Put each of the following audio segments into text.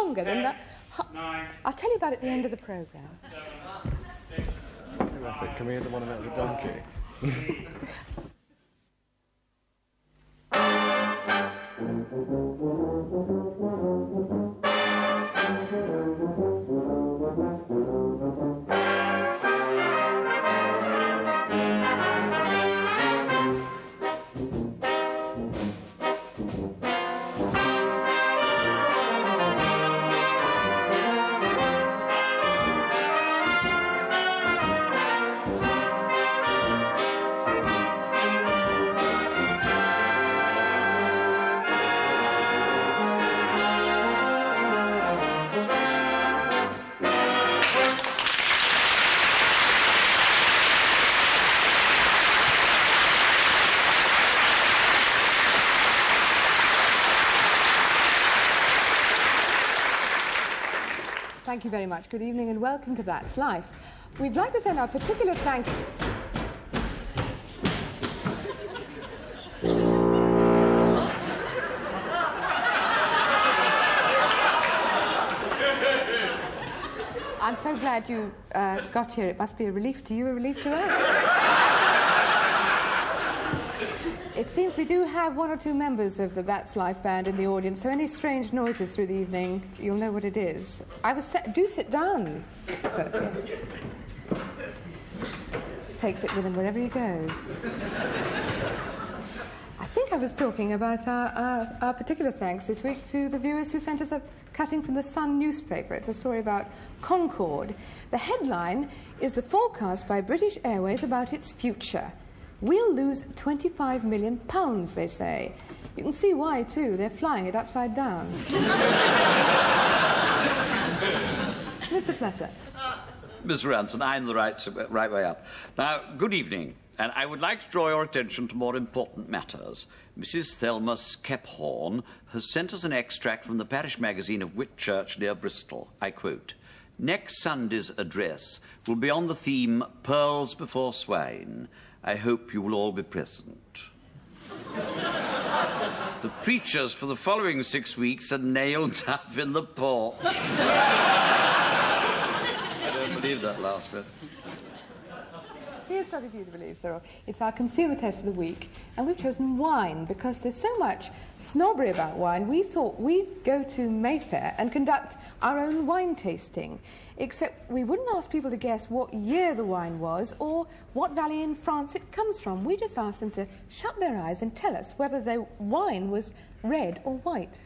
longer than the... I'll tell you about it at the end of the programme. Can we hear the one about the donkey? Thank you very much. Good evening and welcome to That's Life. We'd like to send our particular thanks... I'm so glad you got here. It must be a relief to you, a relief to us. It seems we do have one or two members of the That's Life band in the audience, so any strange noises through the evening, you'll know what it is. Do sit down. So, yeah. Takes it with him wherever he goes. I think I was talking about our particular thanks this week to the viewers who sent us a cutting from the Sun newspaper. It's a story about Concorde. The headline is the forecast by British Airways about its future. We'll lose £25 million, they say. You can see why, too. They're flying it upside down. Mr. Fletcher. Miss Rantzen, I'm the right way up. Now, good evening, and I would like to draw your attention to more important matters. Mrs. Thelma Skephorn has sent us an extract from the parish magazine of Whitchurch near Bristol. I quote, "Next Sunday's address will be on the theme Pearls Before Swine. I hope you will all be present. The preachers for the following 6 weeks are nailed up in the porch." I don't believe that last bit. Here's something for you to believe, Cyril. It's our consumer test of the week, and we've chosen wine because there's so much snobbery about wine. We thought we'd go to Mayfair and conduct our own wine tasting, except we wouldn't ask people to guess what year the wine was or what valley in France it comes from. We just asked them to shut their eyes and tell us whether their wine was red or white.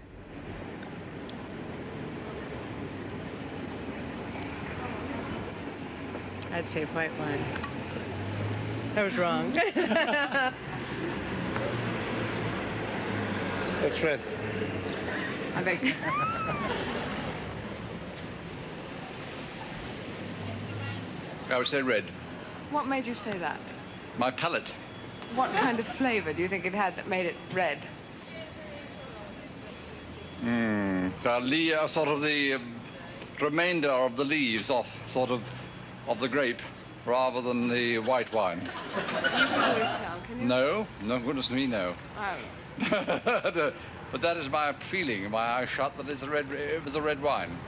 I'd say white wine. I was wrong. It's red. I beg. I would say red. What made you say that? My palate. What kind of flavour do you think it had that made it red? Sort of the remainder of the leaves off the grape, rather than the white wine. You can always tell, can you? No, goodness me, no. Oh. But that is my feeling, my eyes shut, that it was a red wine.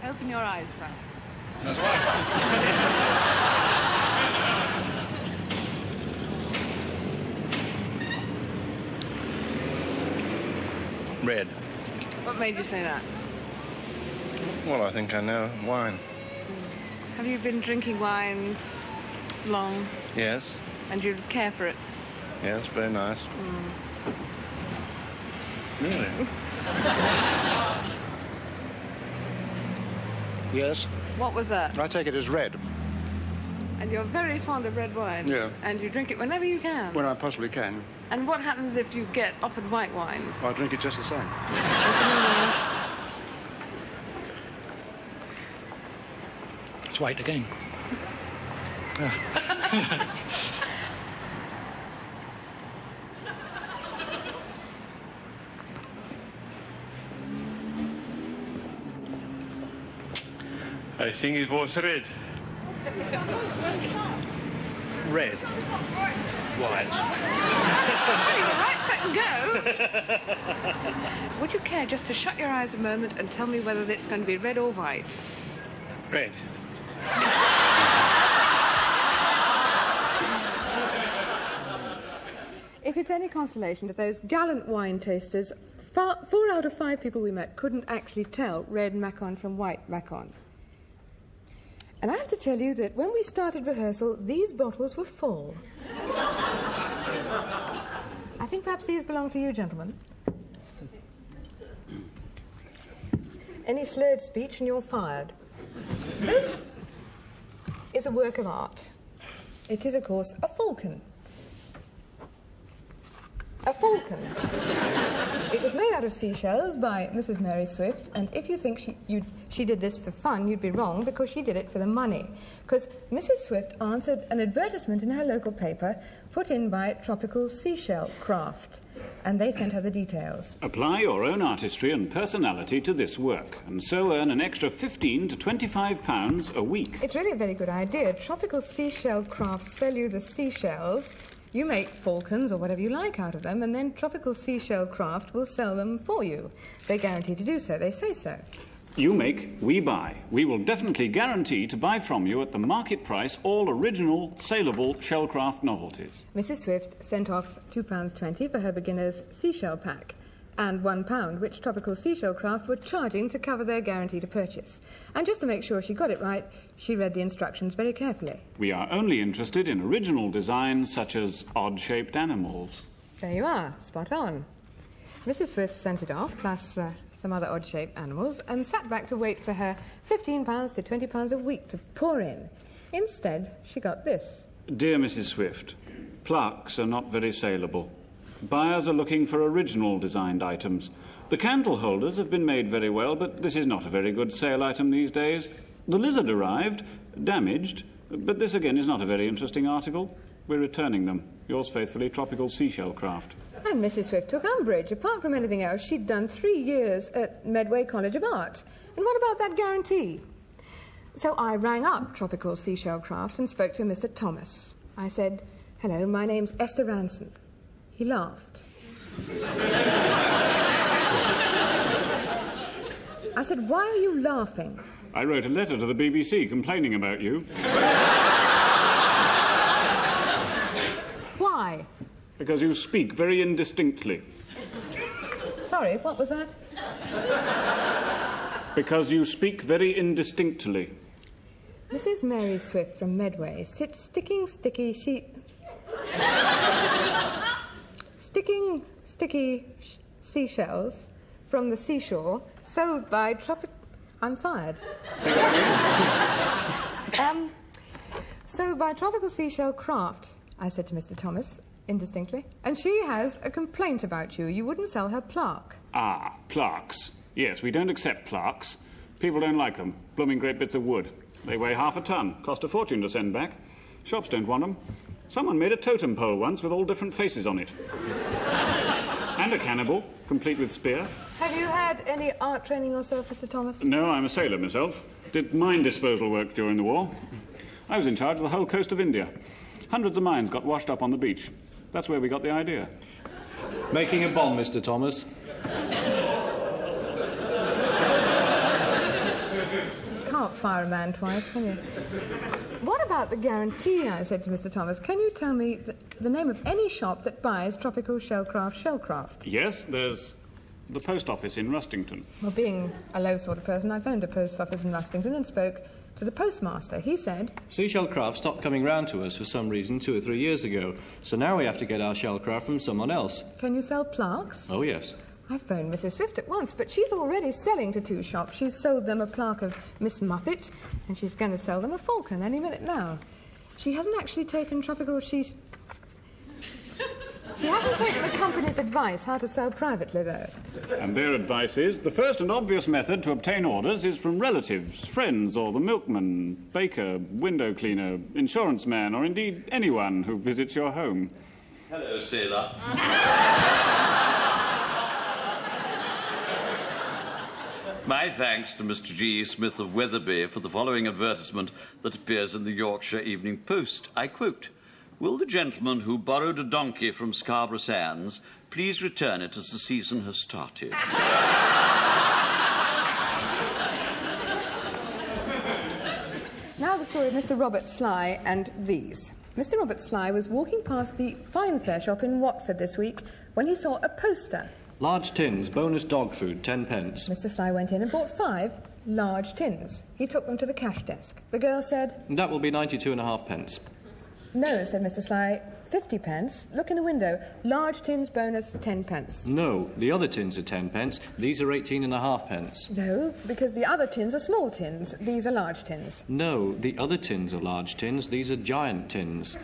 Open your eyes, sir. That's right. Red. What made you say that? Well, I think I know. Wine. Have you been drinking wine long? Yes. And you care for it? Yes, very nice. Really? Yes. What was that? I take it as red. And you're very fond of red wine? Yeah. And you drink it whenever you can? When I possibly can. And what happens if you get offered white wine? I drink it just the same. It's white again. I think it was red. Red. White. Well, you're right, quick and go. would you care just to shut your eyes a moment and tell me whether it's going to be red or white? Red. If it's any consolation to those gallant wine tasters, 4 out of 5 people we met couldn't actually tell red Macon from white Macon. And I have to tell you that when we started rehearsal, these bottles were full. I think perhaps these belong to you, gentlemen. Any slurred speech and you're fired. This is a work of art. It is, of course, a falcon. A falcon. It was made out of seashells by Mrs. Mary Swift, and if you think she did this for fun, you'd be wrong, because she did it for the money. Because Mrs. Swift answered an advertisement in her local paper put in by Tropical Seashell Craft, and they sent her the details. Apply your own artistry and personality to this work, and so earn an extra £15 to £25 a week. It's really a very good idea. Tropical Seashell Craft sell you the seashells. You make falcons or whatever you like out of them, and then Tropical Seashell Craft will sell them for you. They guarantee to do so. They say so. You make, we buy. We will definitely guarantee to buy from you at the market price all original, saleable Shellcraft novelties. Mrs. Swift sent off £2.20 for her beginner's seashell pack, and £1, which Tropical Seashell Craft were charging to cover their guarantee to purchase. And just to make sure she got it right, she read the instructions very carefully. We are only interested in original designs such as odd-shaped animals. There you are, spot on. Mrs. Swift sent it off, plus some other odd-shaped animals, and sat back to wait for her £15 to £20 a week to pour in. Instead, she got this. Dear Mrs. Swift, plaques are not very saleable. Buyers are looking for original designed items. The candle holders have been made very well, but this is not a very good sale item these days. The lizard arrived, damaged, but this again is not a very interesting article. We're returning them. Yours faithfully, Tropical Seashell Craft. And Mrs. Swift took umbrage. Apart from anything else, she'd done 3 years at Medway College of Art. And what about that guarantee? So I rang up Tropical Seashell Craft and spoke to Mr. Thomas. I said, "Hello, my name's Esther Rantzen." He laughed. I said, "Why are you laughing?" I wrote a letter to the BBC complaining about you. Why? Because you speak very indistinctly. Sorry, what was that? Because you speak very indistinctly. Mrs. Mary Swift from Medway sits sticking sticky seashells from the seashore sold by I'm fired. Sold by Tropical Seashell Craft, I said to Mr. Thomas, indistinctly. And she has a complaint about you. You wouldn't sell her plaque. Ah, plaques. Yes, we don't accept plaques. People don't like them. Blooming great bits of wood. They weigh half a ton. Cost a fortune to send back. Shops don't want them. Someone made a totem pole once with all different faces on it. And a cannibal, complete with spear. Have you had any art training yourself, Mr. Thomas? No, I'm a sailor myself. Did mine disposal work during the war. I was in charge of the whole coast of India. Hundreds of mines got washed up on the beach. That's where we got the idea. Making a bomb, Mr. Thomas. Can't fire a man twice, can you? What about the guarantee, I said to Mr. Thomas. Can you tell me the name of any shop that buys Tropical Shellcraft? Yes, there's the post office in Rustington. Well, being a low sort of person, I phoned a post office in Rustington and spoke to the postmaster. He said, Seashell Craft stopped coming round to us for some reason 2 or 3 years ago, so now we have to get our shellcraft from someone else. Can you sell plaques? Oh, yes. I phoned Mrs. Swift at once, but she's already selling to 2 shops. She's sold them a plaque of Miss Muffet, and she's going to sell them a falcon any minute now. She hasn't actually taken She hasn't taken the company's advice how to sell privately, though. And their advice is, the first and obvious method to obtain orders is from relatives, friends, or the milkman, baker, window cleaner, insurance man, or indeed anyone who visits your home. Hello, sailor. My thanks to Mr. G. Smith of Wetherby for the following advertisement that appears in the Yorkshire Evening Post. I quote, "Will the gentleman who borrowed a donkey from Scarborough Sands Please return it as the season has started. Now the story of Mr. Robert Sly and these. Mr. Robert Sly was walking past the Fine Fare shop in Watford this week when he saw a poster. Large tins, bonus dog food, 10 pence. Mr. Sly went in and bought 5 large tins. He took them to the cash desk. The girl said, That will be 92.5 pence. No, said Mr. Sly, 50 pence. Look in the window. Large tins bonus 10 pence. No, the other tins are 10 pence. These are 18.5 pence. No, because the other tins are small tins. These are large tins. No, the other tins are large tins. These are giant tins.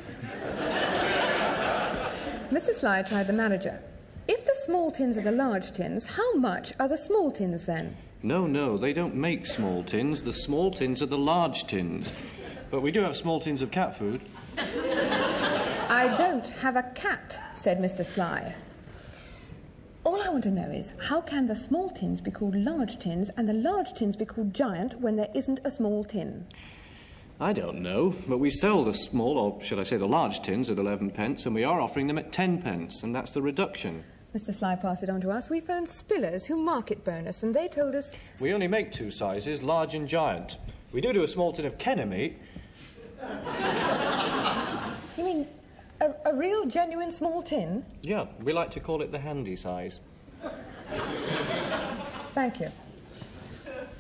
Mr. Sly tried the manager. If the small tins are the large tins, how much are the small tins then? No, they don't make small tins. The small tins are the large tins. But we do have small tins of cat food. I don't have a cat, said Mr. Sly. All I want to know is, how can the small tins be called large tins and the large tins be called giant when there isn't a small tin? I don't know, but we sell the small, or should I say the large tins at 11 pence, and we are offering them at 10 pence, and that's the reduction. Mr. Sly passed it on to us. We phoned Spillers, who market bonus, and they told us... We only make 2 sizes, large and giant. We do a small tin of Kenner meat. You mean a real, genuine small tin? Yeah, we like to call it the handy size. Thank you.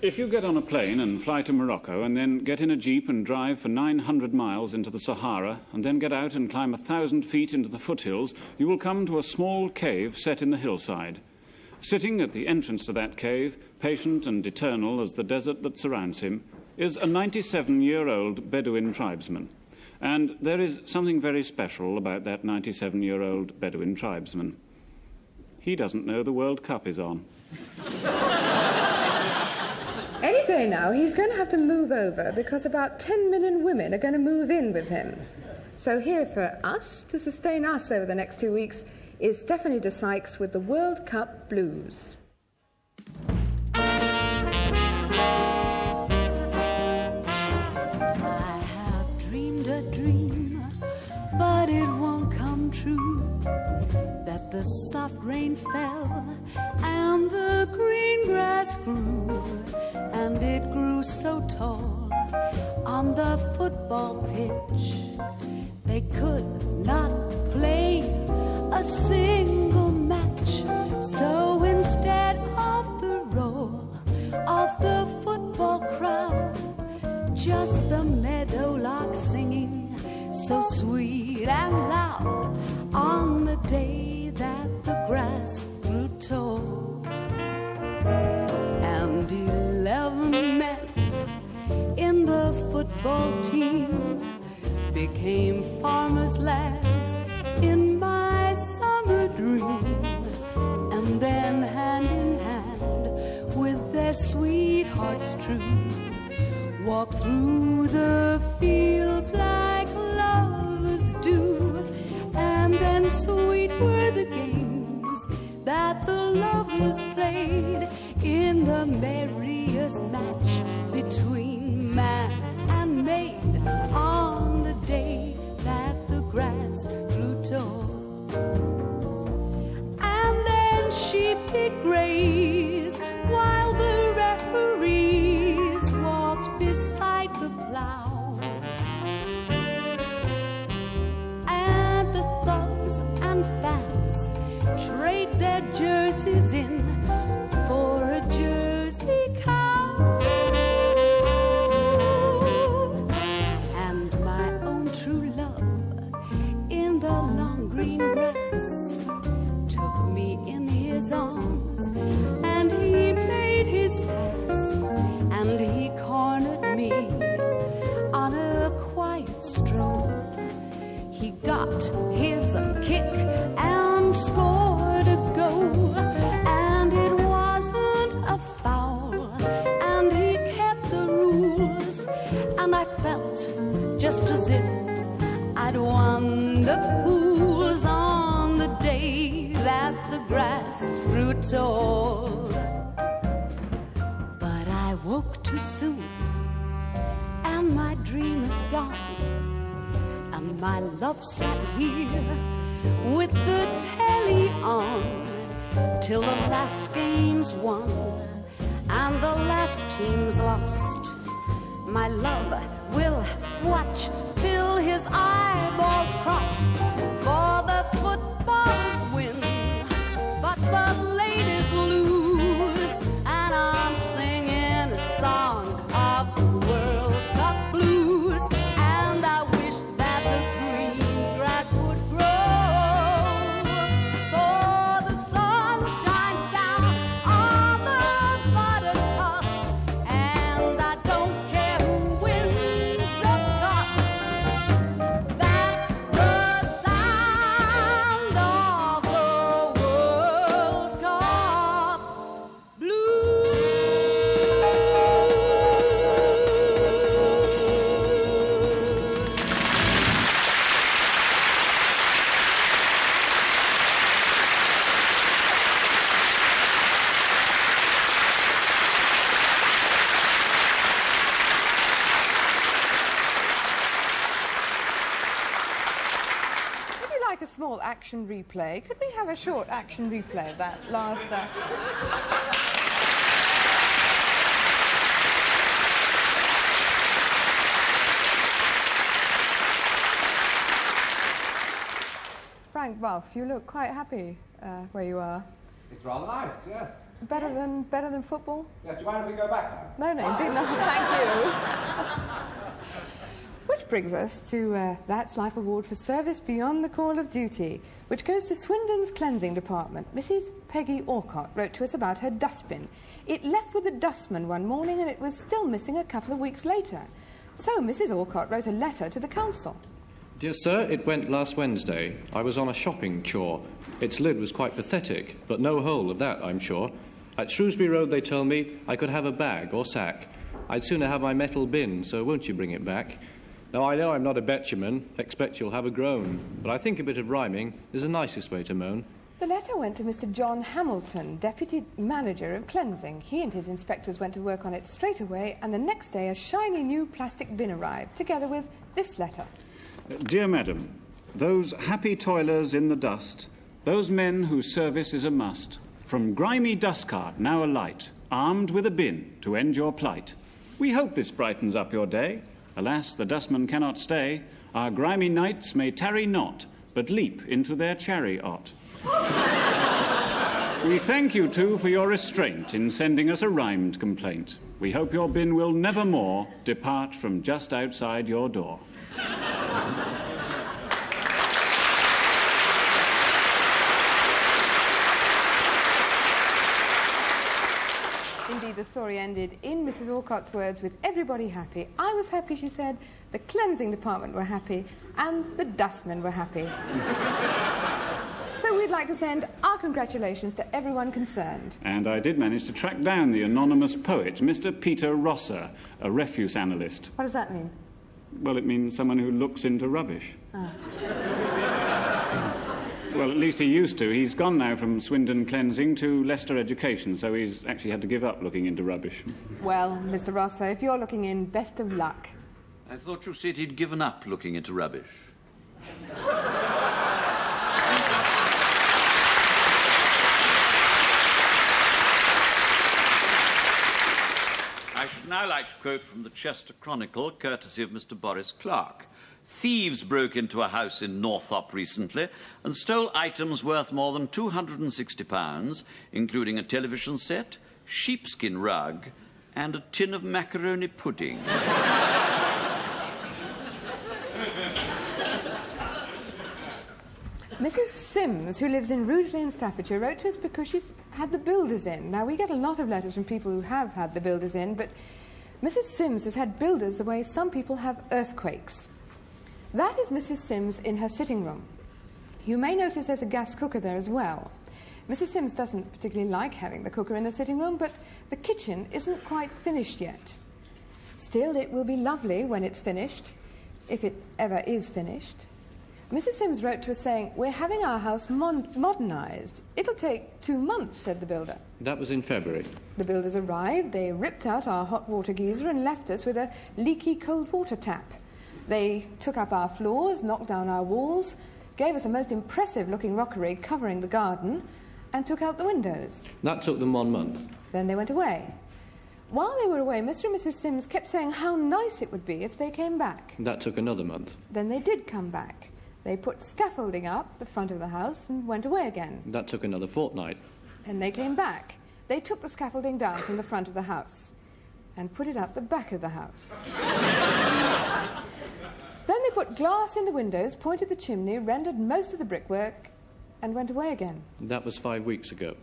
If you get on a plane and fly to Morocco and then get in a jeep and drive for 900 miles into the Sahara and then get out and climb 1,000 feet into the foothills, you will come to a small cave set in the hillside. Sitting at the entrance to that cave, patient and eternal as the desert that surrounds him, is a 97-year-old Bedouin tribesman. And there is something very special about that 97-year-old Bedouin tribesman. He doesn't know the World Cup is on. Any day now, he's going to have to move over because about 10 million women are going to move in with him. So here for us, to sustain us over the next 2 weeks, is Stephanie de Sykes with the World Cup Blues. A dream, but it won't come true, that the soft rain fell and the green grass grew, and it grew so tall on the football pitch they could not play a single match. So instead of the roar of the football crowd, just the meadowlark singing so sweet and loud on the day that the grass grew tall. And 11 men in the football team became farmers' lads in my summer dream. And then hand in hand with their sweethearts true, walk through the fields like lovers do. And then sweet were the games that the lovers played in the merriest match between man and maid on the day that the grass grew tall. And then sheep did graze while the referees walked beside the plow, and the thugs and fans trade their jerseys in for a Jersey cow. And my own true love in the long green grass took me in his arms, and he made his pass, and he cornered me on a quiet stroll. He got his kick and scored a goal, and it wasn't a foul, and he kept the rules, and I felt just as if I'd won the pools on the day that the grass grew tall. But I woke too soon, and my dream is gone, and my love sat here with the telly on till the last game's won and the last team's lost. My love will watch till his eyeballs cross, for the footballers win, but the ladies lose, and I'm singing a song of the World Cup blues, and I wish that the green grass would grow, for the sun shines down on the buttercup, and I don't care who wins the cup. That's the sound of the World Cup blues. Would you like a small action replay? Could we have a short action replay of that last... Frank Buff, you look quite happy where you are. It's rather nice, yes. Better than football? Yes, do you mind if we go back now? No, indeed not. Thank you. Which brings us to That's Life Award for Service Beyond the Call of Duty, which goes to Swindon's Cleansing Department. Mrs. Peggy Orcott wrote to us about her dustbin. It left with the dustman one morning and it was still missing a couple of weeks later. So Mrs. Orcott wrote a letter to the council. Dear sir, it went last Wednesday. I was on a shopping chore. Its lid was quite pathetic, but no hole of that, I'm sure. At Shrewsbury Road, they told me I could have a bag or sack. I'd sooner have my metal bin, so won't you bring it back? Now, I know I'm not a betchaman. Expect you'll have a groan. But I think a bit of rhyming is the nicest way to moan. The letter went to Mr. John Hamilton, Deputy Manager of Cleansing. He and his inspectors went to work on it straight away, and the next day a shiny new plastic bin arrived, together with this letter. Dear Madam, those happy toilers in the dust, those men whose service is a must, from grimy dustcart now alight, armed with a bin to end your plight. We hope this brightens up your day. Alas, the dustman cannot stay. Our grimy knights may tarry not, but leap into their chariot. We thank you, too, for your restraint in sending us a rhymed complaint. We hope your bin will never more depart from just outside your door. Indeed, the story ended, in Mrs. Orcott's words, with everybody happy. I was happy, she said, the cleansing department were happy, and the dustmen were happy. So we'd like to send our congratulations to everyone concerned. And I did manage to track down the anonymous poet, Mr. Peter Rosser, a refuse analyst. What does that mean? Well, it means someone who looks into rubbish. Ah. Well, at least he used to. He's gone now from Swindon Cleansing to Leicester Education, so he's actually had to give up looking into rubbish. Well, Mr. Rosser, if you're looking in, best of luck. I thought you said he'd given up looking into rubbish. I should now like to quote from the Chester Chronicle, courtesy of Mr. Boris Clark. Thieves broke into a house in Northrop recently and stole items worth more than £260, including a television set, sheepskin rug, and a tin of macaroni pudding. Mrs. Sims, who lives in Rugeley in Staffordshire, wrote to us because she's had the builders in. Now, we get a lot of letters from people who have had the builders in, but Mrs. Sims has had builders the way some people have earthquakes. That is Mrs. Sims in her sitting room. You may notice there's a gas cooker there as well. Mrs. Sims doesn't particularly like having the cooker in the sitting room, but the kitchen isn't quite finished yet. Still, it will be lovely when it's finished, if it ever is finished. Mrs. Sims wrote to us saying, we're having our house modernised. It'll take 2 months, said the builder. That was in February. The builders arrived, they ripped out our hot water geyser and left us with a leaky cold water tap. They took up our floors, knocked down our walls, gave us a most impressive-looking rockery covering the garden and took out the windows. That took them 1 month. Then they went away. While they were away, Mr. and Mrs. Sims kept saying how nice it would be if they came back. That took another month. Then they did come back. They put scaffolding up the front of the house and went away again. That took another fortnight. Then they came back. They took the scaffolding down from the front of the house and put it up the back of the house. Then they put glass in the windows, pointed the chimney, rendered most of the brickwork, and went away again. That was 5 weeks ago.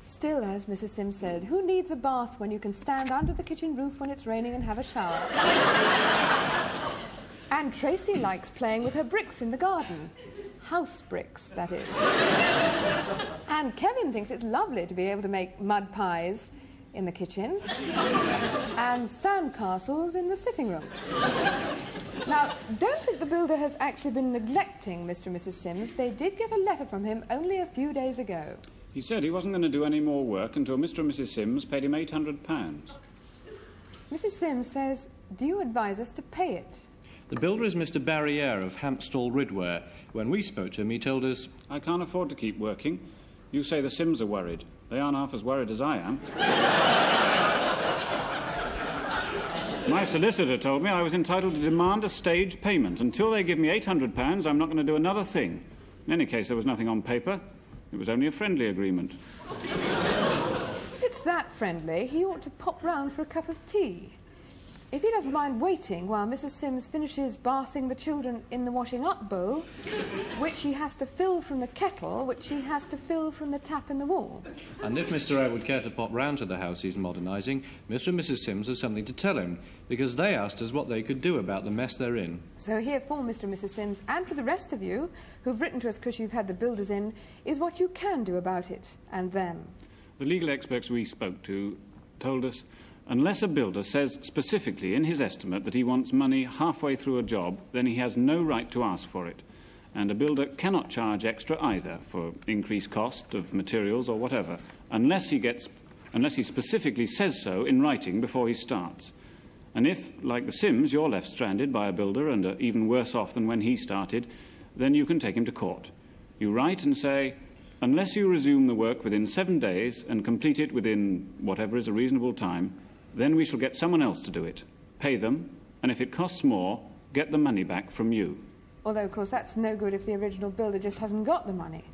Still, as Mrs. Sims said, who needs a bath when you can stand under the kitchen roof when it's raining and have a shower? And Tracy likes playing with her bricks in the garden. House bricks, that is. And Kevin thinks it's lovely to be able to make mud pies in the kitchen and sand castles in the sitting room. Now, don't think the builder has actually been neglecting Mr. and Mrs. Sims. They did get a letter from him only a few days ago. He said he wasn't going to do any more work until Mr. and Mrs. Sims paid him £800. Mrs. Sims says, do you advise us to pay it? The builder is Mr. Barriere of Hampstall Ridware. When we spoke to him, he told us... I can't afford to keep working. You say the Sims are worried. They aren't half as worried as I am. My solicitor told me I was entitled to demand a stage payment. Until they give me £800, I'm not going to do another thing. In any case, there was nothing on paper. It was only a friendly agreement. If it's that friendly, he ought to pop round for a cup of tea. If he doesn't mind waiting while Mrs. Sims finishes bathing the children in the washing-up bowl, which he has to fill from the kettle, which he has to fill from the tap in the wall. And if Mr. Eyre would care to pop round to the house he's modernising, Mr. and Mrs. Sims have something to tell him, because they asked us what they could do about the mess they're in. So here for Mr. and Mrs. Sims, and for the rest of you who've written to us because you've had the builders in, is what you can do about it, and them. The legal experts we spoke to told us unless a builder says specifically in his estimate that he wants money halfway through a job, then he has no right to ask for it. And a builder cannot charge extra either for increased cost of materials or whatever, unless he specifically says so in writing before he starts. And if, like the Sims, you're left stranded by a builder and are even worse off than when he started, then you can take him to court. You write and say, unless you resume the work within 7 days and complete it within whatever is a reasonable time, then we shall get someone else to do it. Pay them, and if it costs more, get the money back from you. Although, of course, that's no good if the original builder just hasn't got the money.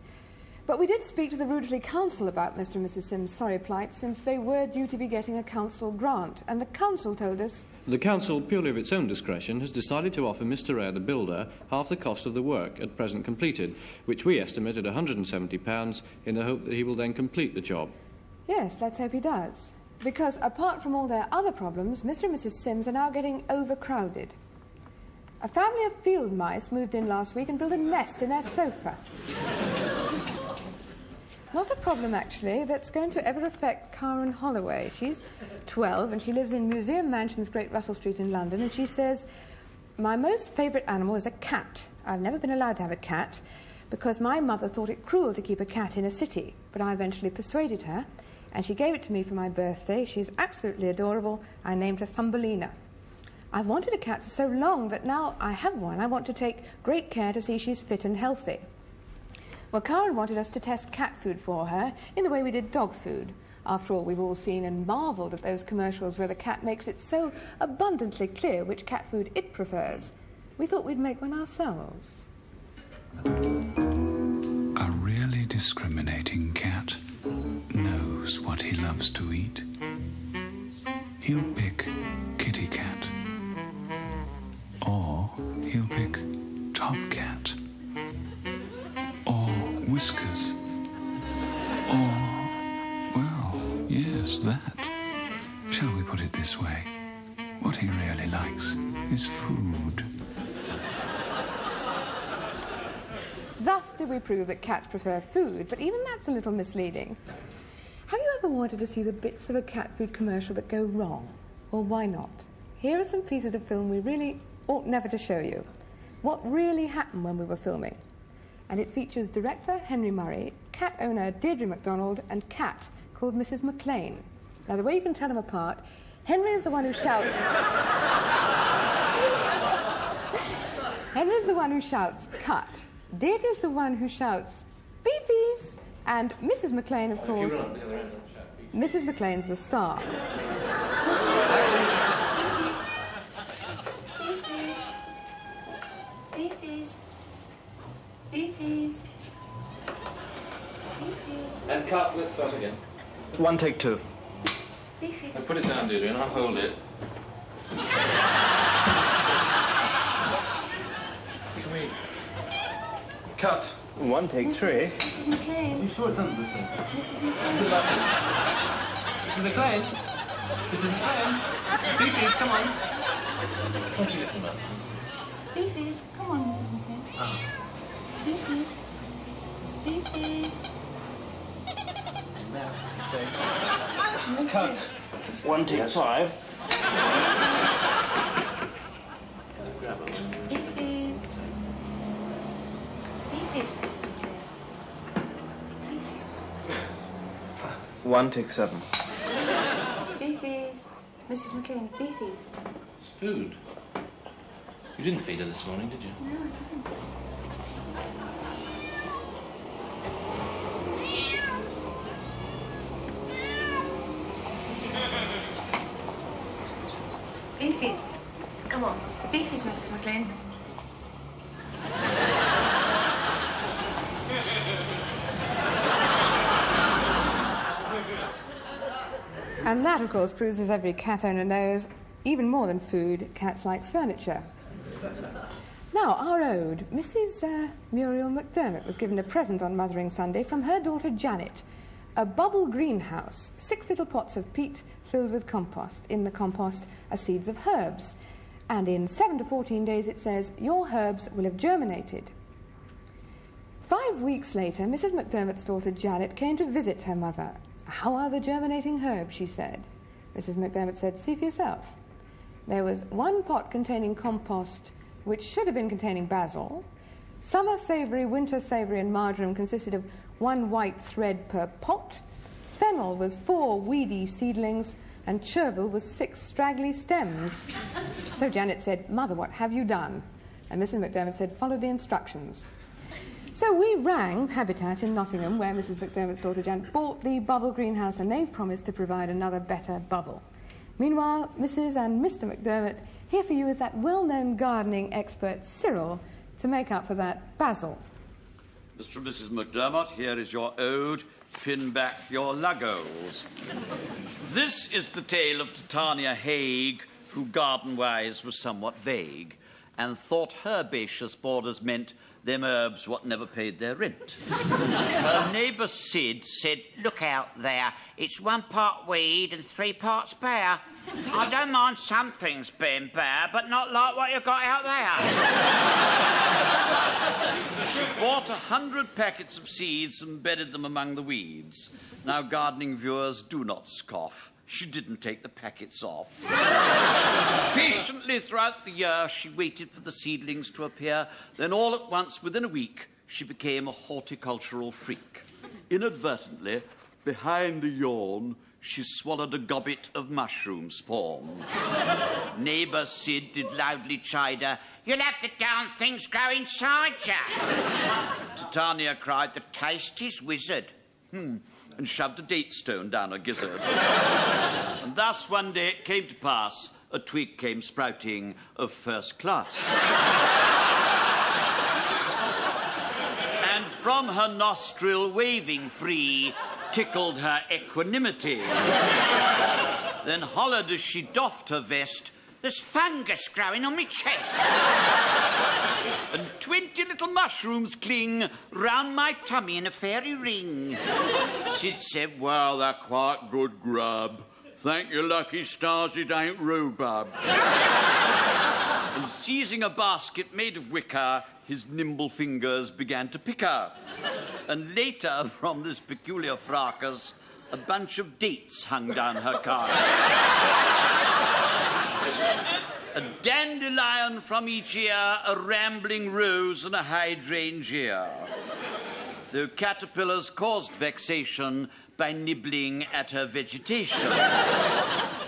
But we did speak to the Rugeley Council about Mr. and Mrs. Sims' sorry plight, since they were due to be getting a council grant, and the council told us... The council, purely of its own discretion, has decided to offer Mr. Eyre, the builder, half the cost of the work at present completed, which we estimate at £170, in the hope that he will then complete the job. Yes, let's hope he does. Because, apart from all their other problems, Mr. and Mrs. Sims are now getting overcrowded. A family of field mice moved in last week and built a nest in their sofa. Not a problem, actually, that's going to ever affect Karen Holloway. She's 12 and she lives in Museum Mansions, Great Russell Street in London, and she says, my most favourite animal is a cat. I've never been allowed to have a cat because my mother thought it cruel to keep a cat in a city, but I eventually persuaded her, and she gave it to me for my birthday. She's absolutely adorable. I named her Thumbelina. I've wanted a cat for so long that now I have one, I want to take great care to see she's fit and healthy. Well, Karen wanted us to test cat food for her in the way we did dog food. After all, we've all seen and marvelled at those commercials where the cat makes it so abundantly clear which cat food it prefers. We thought we'd make one ourselves. A really discriminating cat knows what he loves to eat. He'll pick kitty cat. Or he'll pick top cat. Or whiskers. Or, well, yes, that. Shall we put it this way? What he really likes is food. Thus did we prove that cats prefer food, but even that's a little misleading. Have you ever wanted to see the bits of a cat food commercial that go wrong? Well, why not? Here are some pieces of film we really ought never to show you. What really happened when we were filming. And it features director Henry Murray, cat owner Deirdre MacDonald, and cat called Mrs. McLean. Now, the way you can tell them apart, Henry is the one who shouts... Henry's the one who shouts, cut. Deirdre's the one who shouts, "Beefies!" And Mrs. McLean, of course... Mrs. McLean's the star. Beefies. Beefies. Beefies. Beefies. And cut, let's start again. One, take two. Beefies. Now put it down, Deirdre, and I'll hold it. Can we... Cut. One, take three. Mrs. McLean. You sure it's under the sink? Mrs. Is it McLean. lovely? Mrs. McLean? Mrs. McLean? Beefies, come on. Why don't you get some up? Beefies. Come on, Mrs. McLean. Beefies. Beefies. And now, stay. Cut. One, take five. Beefies. Beefies, Mrs. McLean. One, take seven. Beefies. Mrs. McLean. Beefies. It's food. You didn't feed her this morning, did you? No, I didn't. Mrs. McLean. Beefies. Come on. Beefies, Mrs. McLean. And that, of course, proves, as every cat owner knows, even more than food, cats like furniture. Now, our ode. Mrs. Muriel McDermott was given a present on Mothering Sunday from her daughter Janet. A bubble greenhouse, 6 little pots of peat filled with compost. In the compost are seeds of herbs. And in 7 to 14 days, it says, your herbs will have germinated. 5 weeks later, Mrs. McDermott's daughter Janet came to visit her mother. How are the germinating herbs, she said. Mrs. McDermott said, see for yourself. There was 1 pot containing compost, which should have been containing basil. Summer savoury, winter savoury, and marjoram consisted of 1 white thread per pot. Fennel was 4 weedy seedlings, and chervil was 6 straggly stems. So Janet said, Mother, what have you done? And Mrs. McDermott said, follow the instructions. So we rang Habitat in Nottingham, where Mrs. McDermott's daughter Janet bought the bubble greenhouse, and they've promised to provide another better bubble. Meanwhile, Mrs. and Mr. McDermott, here for you is that well-known gardening expert, Cyril, to make up for that basil. Mr. and Mrs. McDermott, here is your ode, Pin Back Your Luggles. This is the tale of Titania Haig, who garden-wise was somewhat vague, and thought herbaceous borders meant them herbs what never paid their rent. Her neighbour Sid said, look out there, it's 1 part weed and 3 parts bare. I don't mind some things being bare, but not like what you got out there. She bought 100 packets of seeds and bedded them among the weeds. Now, gardening viewers, do not scoff. She didn't take the packets off. Patiently throughout the year, she waited for the seedlings to appear. Then all at once, within a week, she became a horticultural freak. Inadvertently, behind a yawn, she swallowed a gobbet of mushroom spawn. Neighbour Sid did loudly chide her, you'll have the darn things grow inside you. Titania cried, the taste is wizard. And shoved a date stone down her gizzard. And thus one day it came to pass, a twig came sprouting of first class. And from her nostril waving free, tickled her equanimity. Then hollered as she doffed her vest, there's fungus growing on me chest. And 20 little mushrooms cling round my tummy in a fairy ring. Sid said, well, they're quite good grub. Thank your lucky stars it ain't rhubarb. And seizing a basket made of wicker, his nimble fingers began to pick her. And later, from this peculiar fracas, a bunch of dates hung down her car. A dandelion from each ear, a rambling rose and a hydrangea. Though caterpillars caused vexation by nibbling at her vegetation.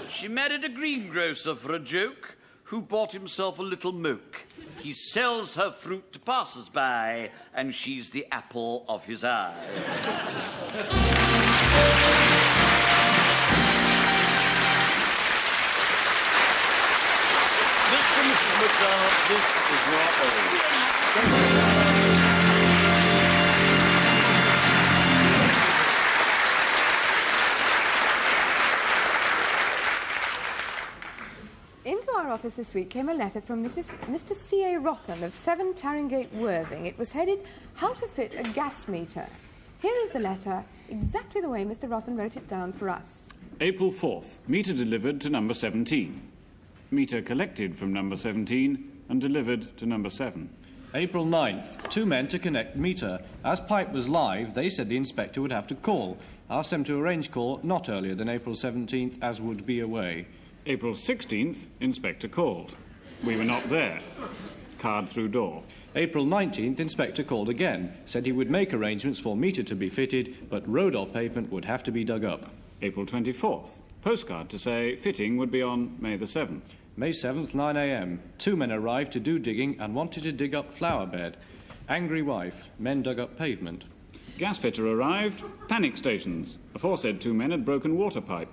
She married a greengrocer for a joke, who bought himself a little moke. He sells her fruit to passers-by, and she's the apple of his eye. Mr. McDonald, this is your own. Into our office this week came a letter from Mr. C.A. Rothan of 7 Tarringate, Worthing. It was headed, How to Fit a Gas Meter. Here is the letter, exactly the way Mr. Rothan wrote it down for us. April 4th. Meter delivered to number 17. Meter collected from number 17 and delivered to number 7. April 9th. 2 men to connect meter. As pipe was live, they said the inspector would have to call. Asked them to arrange call not earlier than April 17th, as would be away. April 16th, inspector called. We were not there. Card through door. April 19th, inspector called again. Said he would make arrangements for meter to be fitted, but road or pavement would have to be dug up. April 24th, postcard to say fitting would be on May the 7th. May 7th, 9 a.m. 2 men arrived to do digging and wanted to dig up flower bed. Angry wife. Men dug up pavement. Gas fitter arrived. Panic stations. Aforesaid 2 men had broken water pipe.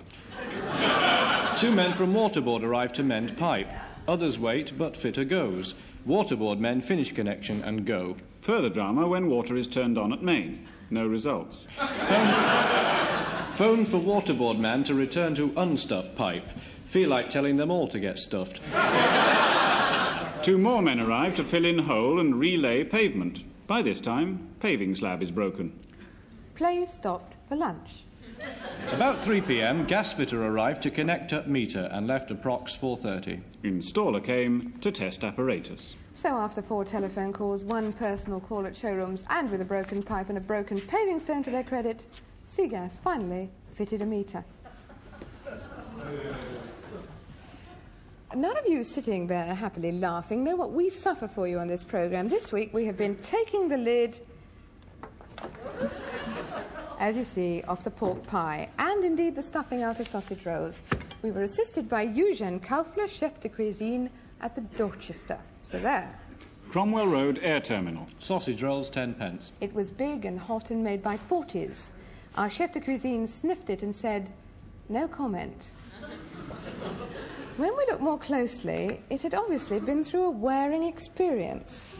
2 men from Waterboard arrived to mend pipe. Others wait, but fitter goes. Waterboard men finish connection and go. Further drama when water is turned on at main. No results. Phone for Waterboard man to return to unstuffed pipe. Feel like telling them all to get stuffed. 2 more men arrived to fill in hole and relay pavement. By this time, paving slab is broken. Play stopped for lunch. About 3 p.m, gas fitter arrived to connect up meter and left approx 4:30. Installer came to test apparatus. So after 4 telephone calls, 1 personal call at showrooms, and with a broken pipe and a broken paving stone to their credit, Seagas finally fitted a meter. None of you sitting there happily laughing know what we suffer for you on this programme. This week we have been taking the lid, as you see, off the pork pie, and indeed the stuffing out of sausage rolls. We were assisted by Eugène Kaufler, chef de cuisine at the Dorchester. So there. Cromwell Road Air Terminal. Sausage rolls, 10 pence. It was big and hot and made by 40s. Our chef de cuisine sniffed it and said, no comment. When we looked more closely, it had obviously been through a wearing experience.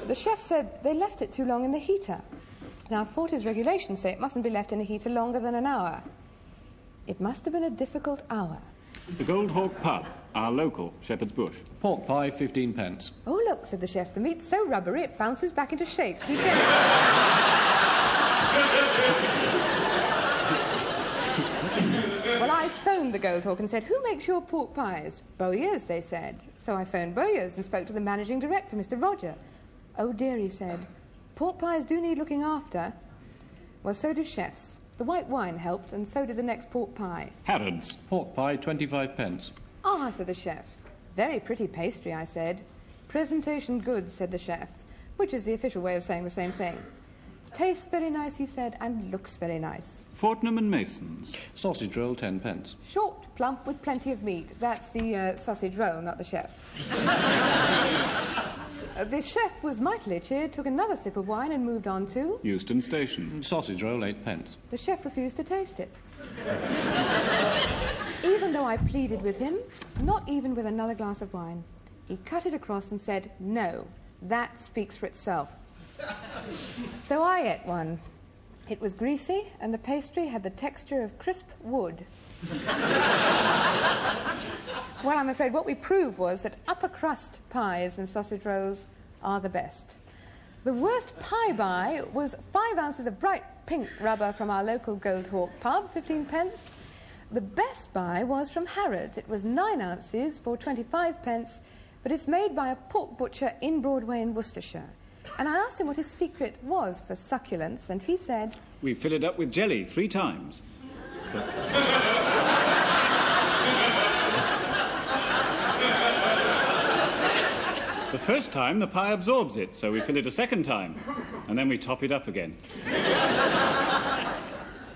The chef said they left it too long in the heater. Now, 40's regulations say it mustn't be left in a heater longer than an hour. It must have been a difficult hour. The Gold Hawk Pub, our local Shepherd's Bush. Pork pie, 15 pence. Oh, look, said the chef, the meat's so rubbery it bounces back into shape. You get Well, I phoned the Gold Hawk and said, who makes your pork pies? Bowyer's, they said. So I phoned Bowyer's and spoke to the managing director, Mr. Roger. Oh, dear, he said. Pork pies do need looking after. Well, so do chefs. The white wine helped, and so did the next pork pie. Harrods. Pork pie, 25 pence. Ah, said the chef. Very pretty pastry, I said. Presentation good, said the chef, which is the official way of saying the same thing. Tastes very nice, he said, and looks very nice. Fortnum and Mason's. Sausage roll, 10 pence. Short, plump, with plenty of meat. That's the sausage roll, not the chef. The chef was mightily cheered, took another sip of wine and moved on to... Euston Station. Sausage roll, 8 pence. The chef refused to taste it. Even though I pleaded with him, not even with another glass of wine. He cut it across and said, no, that speaks for itself. So I ate one. It was greasy, and the pastry had the texture of crisp wood. Well, I'm afraid what we proved was that upper crust pies and sausage rolls are the best. The worst pie buy was 5 ounces of bright pink rubber from our local Gold Hawk pub, 15 pence. The best buy was from Harrods. It was 9 ounces for 25 pence, but it's made by a pork butcher in Broadway in Worcestershire. And I asked him what his secret was for succulence, and he said... We fill it up with jelly 3 times. The first time, the pie absorbs it, so we fill it a second time, and then we top it up again.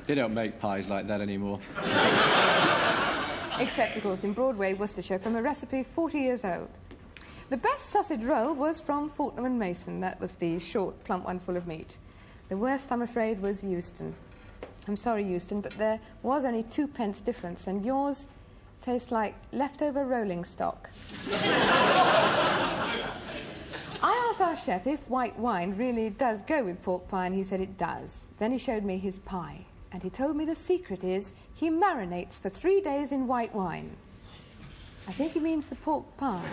They don't make pies like that anymore. Except, of course, in Broadway, Worcestershire, from a recipe 40 years old. The best sausage roll was from Fortnum and Mason. That was the short, plump one full of meat. The worst, I'm afraid, was Euston. I'm sorry, Euston, but there was only 2p difference, and yours tastes like leftover rolling stock. I asked our chef if white wine really does go with pork pie, and he said it does. Then he showed me his pie, and he told me the secret is he marinates for 3 days in white wine. I think he means the pork pie.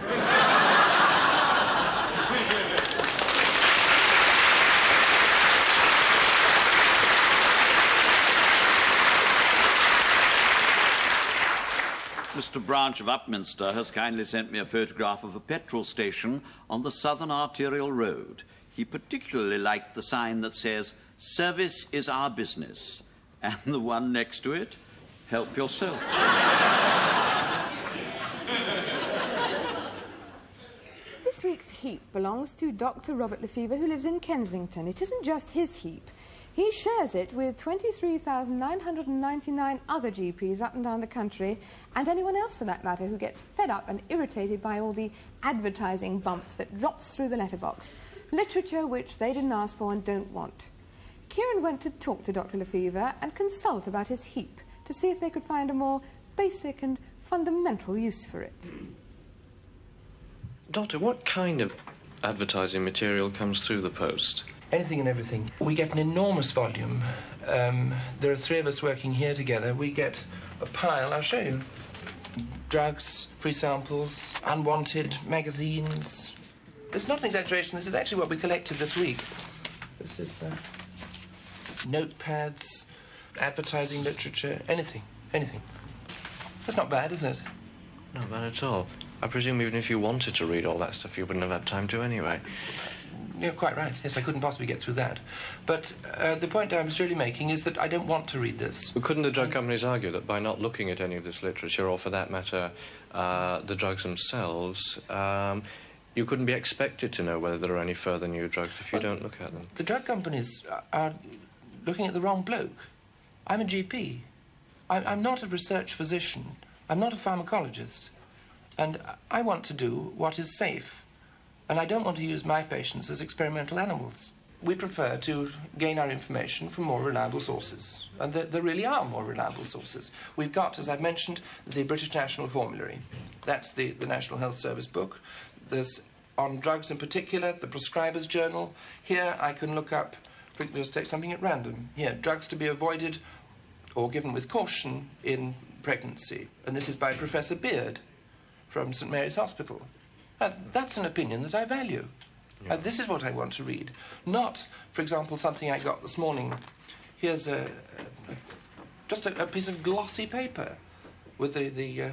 Mr. Branch of Upminster has kindly sent me a photograph of a petrol station on the Southern Arterial Road. He particularly liked the sign that says, "Service is our business," and the one next to it, "Help yourself." This week's heap belongs to Dr. Robert Lefevre, who lives in Kensington. It isn't just his heap. He shares it with 23,999 other GPs up and down the country, and anyone else for that matter who gets fed up and irritated by all the advertising bumps that drops through the letterbox. Literature which they didn't ask for and don't want. Kieran went to talk to Dr. Lefevre and consult about his heap to see if they could find a more basic and fundamental use for it. Doctor, what kind of advertising material comes through the post? Anything and everything. We get an enormous volume. There are 3 of us working here together. We get a pile, I'll show you. Drugs, free samples, unwanted magazines. It's not an exaggeration, this is actually what we collected this week. This is notepads, advertising literature, anything. That's not bad, is it? Not bad at all. I presume even if you wanted to read all that stuff, you wouldn't have had time to anyway. You're quite right. Yes, I couldn't possibly get through that. But the point I was really making is that I don't want to read this. But couldn't the drug companies argue that by not looking at any of this literature, or for that matter, the drugs themselves, you couldn't be expected to know whether there are any further new drugs if you don't look at them? The drug companies are looking at the wrong bloke. I'm a GP. I'm not a research physician. I'm not a pharmacologist. And I want to do what is safe. And I don't want to use my patients as experimental animals. We prefer to gain our information from more reliable sources. And there really are more reliable sources. We've got, as I've mentioned, the British National Formulary. That's the National Health Service book. There's, on drugs in particular, the Prescriber's Journal. Here I can look up, just take something at random. Here, drugs to be avoided or given with caution in pregnancy. And this is by Professor Beard from St. Mary's Hospital. That's an opinion that I value. Yeah. This is what I want to read. Not, for example, something I got this morning. Here's just a piece of glossy paper with the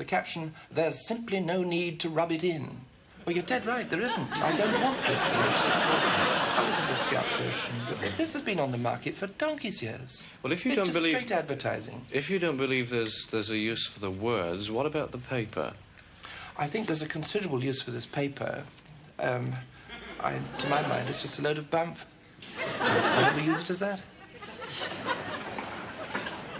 caption, "There's simply no need to rub it in." Well, you're dead right, there isn't. I don't want this. Oh, this is a scalp version. But this has been on the market for donkey's years. Well, if you it's don't just believe... straight advertising. If you don't believe there's a use for the words, what about the paper? I think there's a considerable use for this paper. To my mind, it's just a load of bump. Why do we use it as that?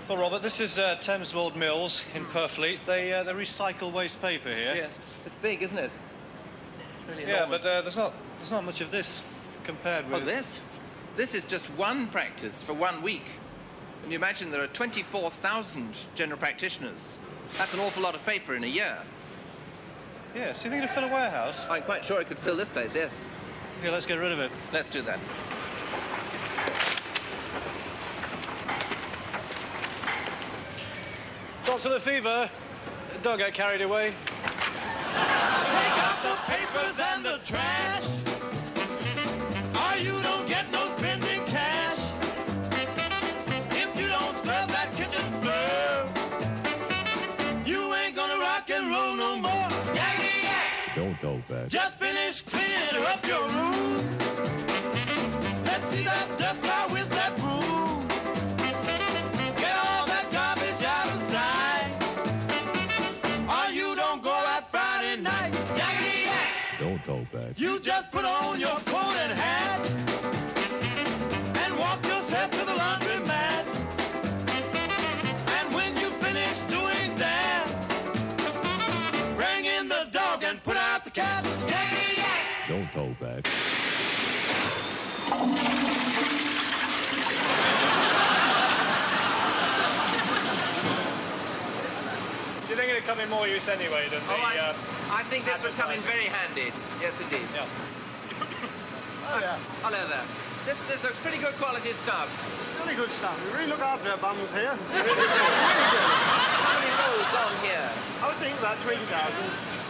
Well, Robert, this is Thames Mould Mills in Purfleet. They recycle waste paper here. Yes, it's big, isn't it? Really enormous. Yeah, but there's not much of this compared with... Oh, this? This is just one practice for 1 week. And you imagine there are 24,000 general practitioners. That's an awful lot of paper in a year. Yes, you think it'd fill a warehouse? I'm quite sure it could fill this place, yes. Okay, let's get rid of it. Let's do that. Dr. Lefevre, don't get carried away. Take out the papers and the trash, or you don't get no spending cash. If you don't scrub that kitchen floor, you ain't gonna rock and roll no more. Don't go back. Just finish cleaning up your room. Let's see that dust fly with that broom. Get all that garbage out of sight, or you don't go out Friday night. Yakety yak. Don't go back. You just put on your coat and hat and walk yourself to the laundromat. And when you finish doing that, bring in the dog and put out the cat. come in more use anyway than I think this would come in very handy. Yes, indeed. Yeah. Oh, yeah. Hello there. This looks pretty good quality stuff. Really good stuff. We really look after our bums here. How many rows on here? I would think about 20,000.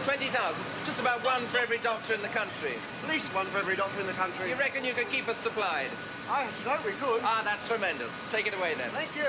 20,000? Just about one for every doctor in the country. At least one for every doctor in the country. You reckon you could keep us supplied? I should hope we could. Ah, that's tremendous. Take it away then. Thank you.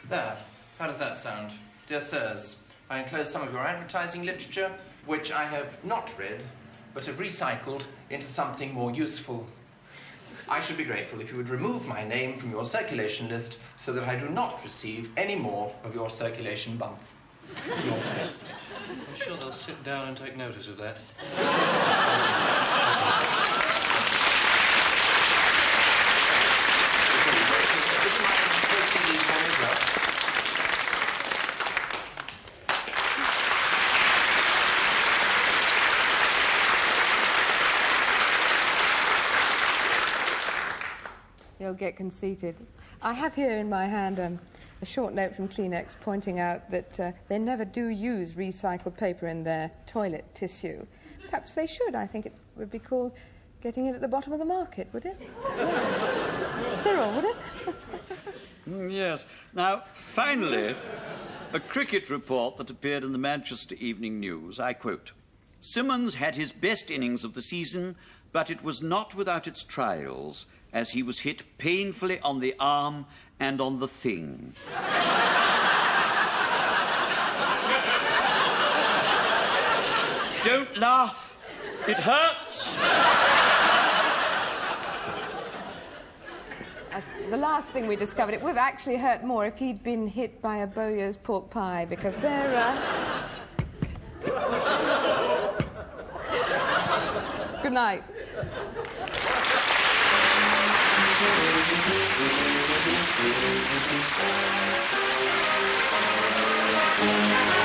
There. How does that sound? Dear sirs, I enclose some of your advertising literature, which I have not read, but have recycled into something more useful. I should be grateful if you would remove my name from your circulation list so that I do not receive any more of your circulation bump. Yours. I'm sure they'll sit down and take notice of that. You'll get conceited. I have here in my hand a short note from Kleenex pointing out that they never do use recycled paper in their toilet tissue. Perhaps they should. I think it would be called getting it at the bottom of the market, would it? Yeah. Cyril, would it? Yes. Now, finally, a cricket report that appeared in the Manchester Evening News. I quote, "Simmons had his best innings of the season, but it was not without its trials, as he was hit painfully on the arm and on the thing." Don't laugh. It hurts. The last thing we discovered, it would have actually hurt more if he'd been hit by a Bowyer's pork pie, because they're... Good night. Thank you.